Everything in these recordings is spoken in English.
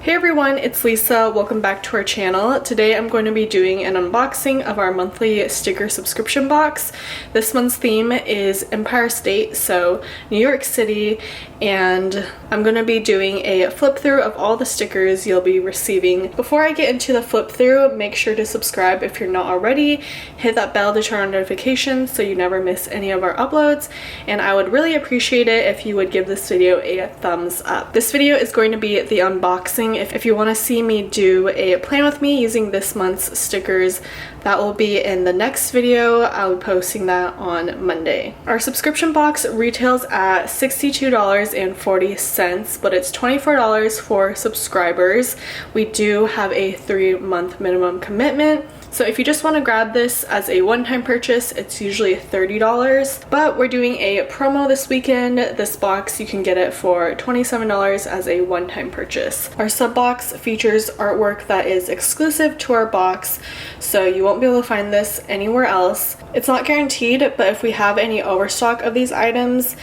Hey everyone, it's Lisa. Welcome back to our channel. Today I'm going to be doing an unboxing of our monthly sticker subscription box. This month's theme is Empire State, so New York City, and I'm going to be doing a flip through of all the stickers you'll be receiving. Before I get into the flip through, make sure to subscribe if you're not already. Hit that bell to turn on notifications so you never miss any of our uploads, and I would really appreciate it if you would give this video a thumbs up. This video is going to be the unboxing. If you want to see me do a plan with me using this month's stickers, that will be in the next video. I'll be posting that on Monday. Our subscription box retails at $62.40, but it's $24 for subscribers. We do have a 3-month minimum commitment. So if you just want to grab this as a one-time purchase, it's usually $30, but we're doing a promo this weekend. This box, you can get it for $27 as a one-time purchase. Our sub box features artwork that is exclusive to our box, so you won't be able to find this anywhere else. It's not guaranteed, but if we have any overstock of these items,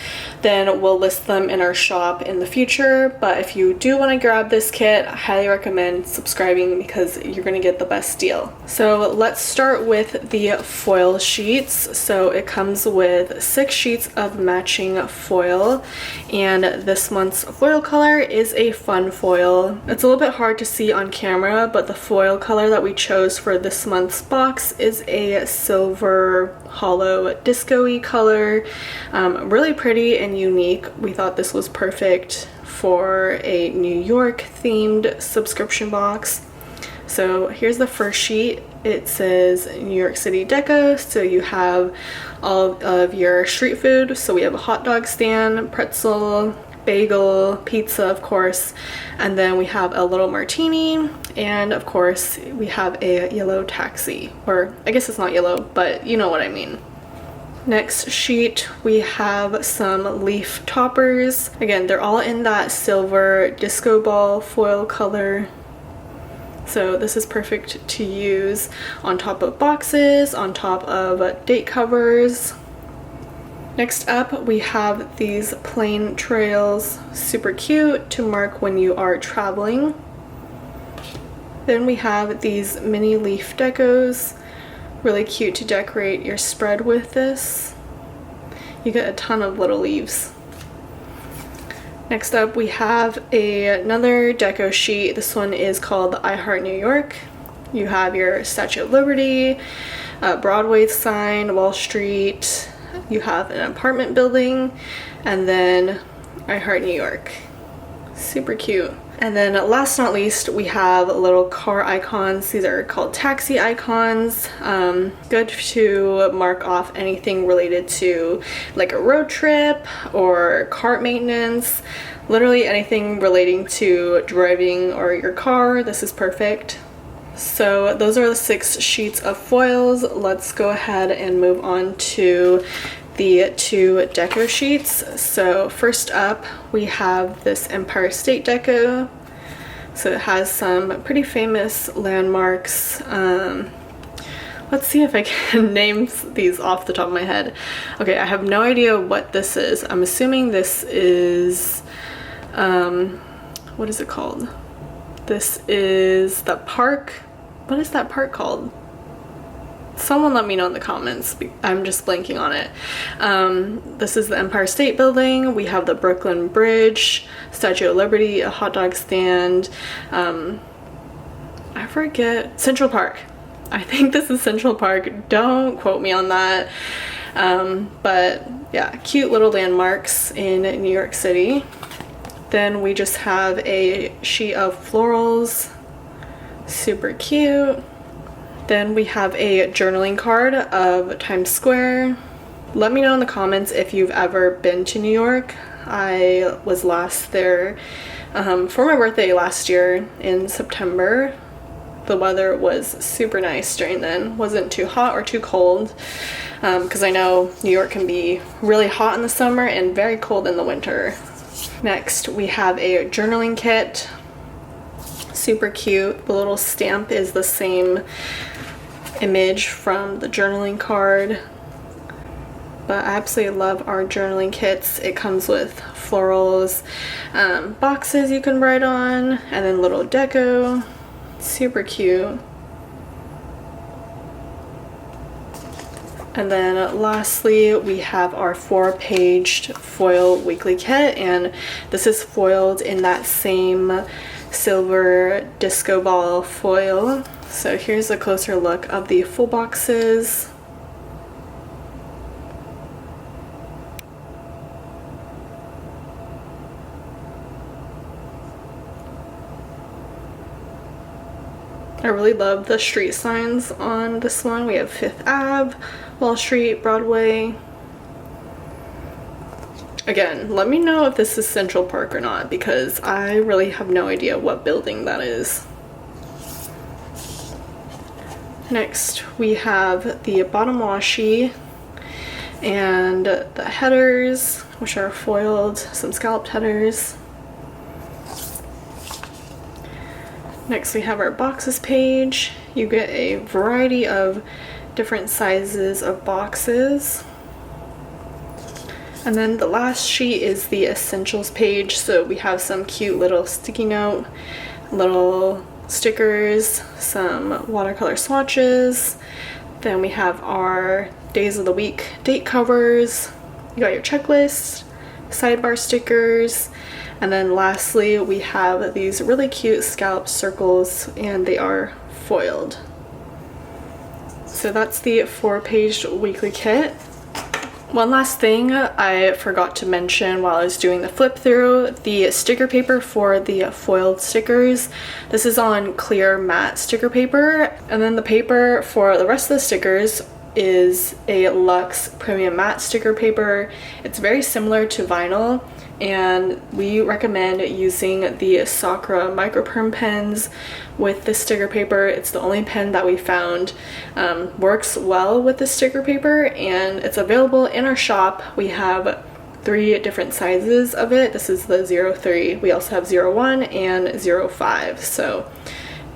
then we'll list them in our shop in the future. But if you do want to grab this kit, I highly recommend subscribing because you're going to get the best deal. So let's start with the foil sheets. So it comes with 6 sheets of matching foil, and this month's foil color is a fun foil. It's a little bit hard to see on camera, but the foil color that we chose for this month's box is a silver hollow disco-y color. Really pretty and unique. We thought this was perfect for a New York themed subscription box. So here's the first sheet. It says New York City Deco, so you have all of your street food. So we have a hot dog stand, pretzel, bagel, pizza, of course, and then we have a little martini, and of course we have a yellow taxi, or I guess it's not yellow, but you know what I mean. Next sheet, we have some leaf toppers. Again, they're all in that silver disco ball foil color. So this is perfect to use on top of boxes, on top of date covers. Next up, we have these plain trails, super cute to mark when you are traveling. Then we have these mini leaf decos, really cute to decorate your spread with this. You get a ton of little leaves. Next up, we have another deco sheet. This one is called the I Heart New York. You have your Statue of Liberty, Broadway sign, Wall Street. You have an apartment building, and then I Heart New York. Super cute. And then last but not least, we have little car icons. These are called taxi icons. Good to mark off anything related to like a road trip or car maintenance. Literally anything relating to driving or your car, this is perfect. So those are the 6 sheets of foils. Let's go ahead and move on to the 2 deco sheets. So first up, we have this Empire State deco. So it has some pretty famous landmarks. Let's see if I can name these off the top of my head. Okay, I have no idea what this is. I'm assuming this is, what is it called? This is the park. What is that park called? Someone let me know in the comments. I'm just blanking on it. This is the Empire State Building. We have the Brooklyn Bridge, Statue of Liberty, a hot dog stand. I forget. Central Park. I think this is Central Park. Don't quote me on that. But yeah, cute little landmarks in New York City. Then we just have a sheet of florals. Super cute. Then we have a journaling card of Times Square. Let me know in the comments if you've ever been to New York. I was last there for my birthday last year in September. The weather was super nice during then. Wasn't too hot or too cold, because I know New York can be really hot in the summer and very cold in the winter. Next, we have a journaling kit. Super cute. The little stamp is the same image from the journaling card. But I absolutely love our journaling kits. It comes with florals, boxes you can write on, and then little deco. Super cute. And then lastly, we have our 4-paged foil weekly kit, and this is foiled in that same silver disco ball foil. So here's a closer look of the full boxes. I really love the street signs on this one. We have 5th Ave, Wall Street, Broadway. Again, let me know if this is Central Park or not, because I really have no idea what building that is. Next, we have the bottom washi and the headers, which are foiled, some scalloped headers. Next, we have our boxes page. You get a variety of different sizes of boxes. And then the last sheet is the essentials page. So we have some cute little sticky note, little stickers, some watercolor swatches. Then we have our days of the week date covers. You got your checklist, sidebar stickers. And then lastly, we have these really cute scallop circles, and they are foiled. So that's the 4-page weekly kit. One last thing I forgot to mention while I was doing the flip through, the sticker paper for the foiled stickers. This is on clear matte sticker paper, and then the paper for the rest of the stickers is a Luxe Premium Matte sticker paper. It's very similar to vinyl, and we recommend using the Sakura microperm pens with the sticker paper. It's the only pen that we found works well with the sticker paper, and it's available in our shop. We have 3 different sizes of it. This is the 03. We also have 01 and 05. So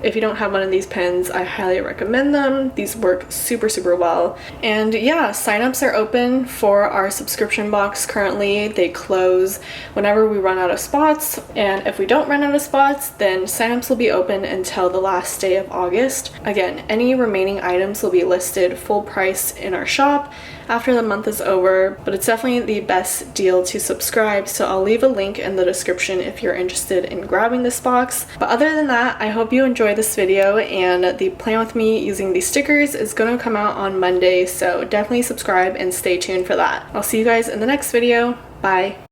if you don't have one of these pens, I highly recommend them. These work super well. And yeah, signups are open for our subscription box currently. They close whenever we run out of spots, and if we don't run out of spots, then signups will be open until the last day of August. Again, any remaining items will be listed full price in our shop after the month is over, but it's definitely the best deal to subscribe, so I'll leave a link in the description if you're interested in grabbing this box. But other than that, I hope you enjoyed this video, and the plan with me using these stickers is going to come out on Monday, so definitely subscribe and stay tuned for that. I'll see you guys in the next video. Bye!